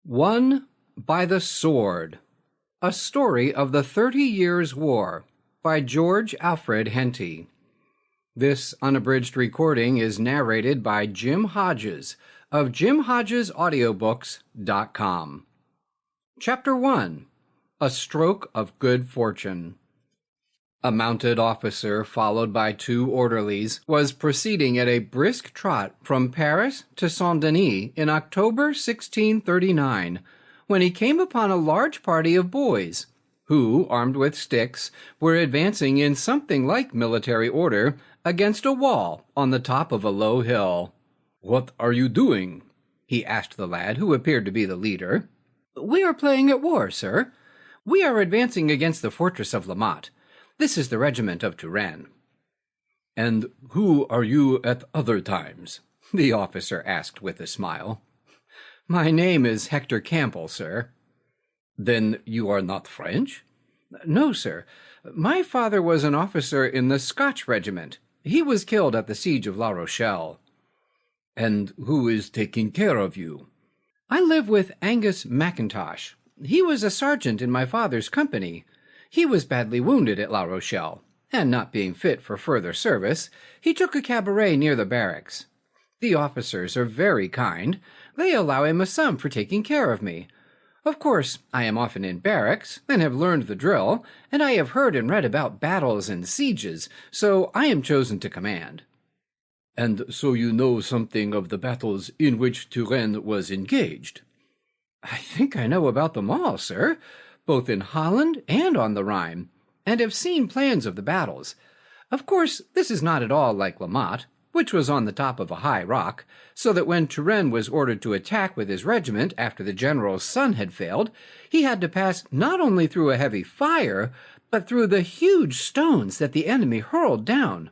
Won by the Sword. A Story of the 30 Years' War by George Alfred Henty. This unabridged recording is narrated by Jim Hodges of jimhodgesaudioBooks.com. Chapter 1. A Stroke of Good Fortune. A mounted officer, followed by 2 orderlies, was proceeding at a brisk trot from Paris to Saint-Denis in October 1639, when he came upon a large party of boys, who, armed with sticks, were advancing in something like military order against a wall on the top of a low hill. "What are you doing?" he asked the lad who appeared to be the leader. "We are playing at war, sir. We are advancing against the fortress of La Motte. This is the regiment of Turenne." "And who are you at other times?" the officer asked with a smile. "My name is Hector Campbell, sir." "Then you are not French?" "No, sir. My father was an officer in the Scotch regiment. He was killed at the siege of La Rochelle." "And who is taking care of you?" "I live with Angus Mackintosh. He was a sergeant in my father's company. He was badly wounded at La Rochelle, and not being fit for further service, he took a cabaret near the barracks. The officers are very kind. They allow him a sum for taking care of me. Of course, I am often in barracks, and have learned the drill, and I have heard and read about battles and sieges, so I am chosen to command." "And so you know something of the battles in which Turenne was engaged?" "I think I know about them all, sir, both in Holland and on the Rhine, and have seen plans of the battles. Of course, this is not at all like La Motte, which was on the top of a high rock, so that when Turenne was ordered to attack with his regiment after the general's son had failed, he had to pass not only through a heavy fire, but through the huge stones that the enemy hurled down.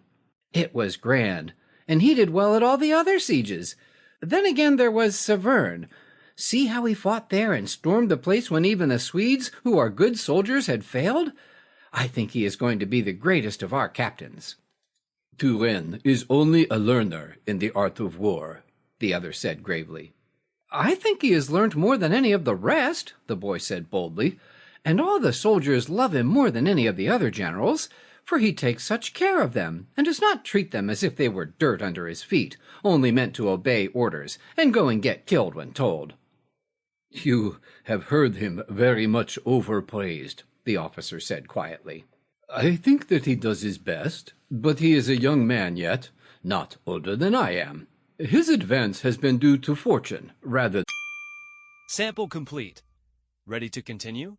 It was grand, and he did well at all the other sieges. Then again there was Saverne. See how he fought there and stormed the place when even the Swedes, who are good soldiers, had failed? I think he is going to be the greatest of our captains." "Turenne is only a learner in the art of war," the other said gravely. "I think he has learnt more than any of the rest," the boy said boldly, "and all the soldiers love him more than any of the other generals, for he takes such care of them, and does not treat them as if they were dirt under his feet, only meant to obey orders, and go and get killed when told." "You have heard him very much overpraised," the officer said quietly. "I think that he does his best, but he is a young man yet, not older than I am. His advance has been due to fortune rather." Sample complete. Ready to continue?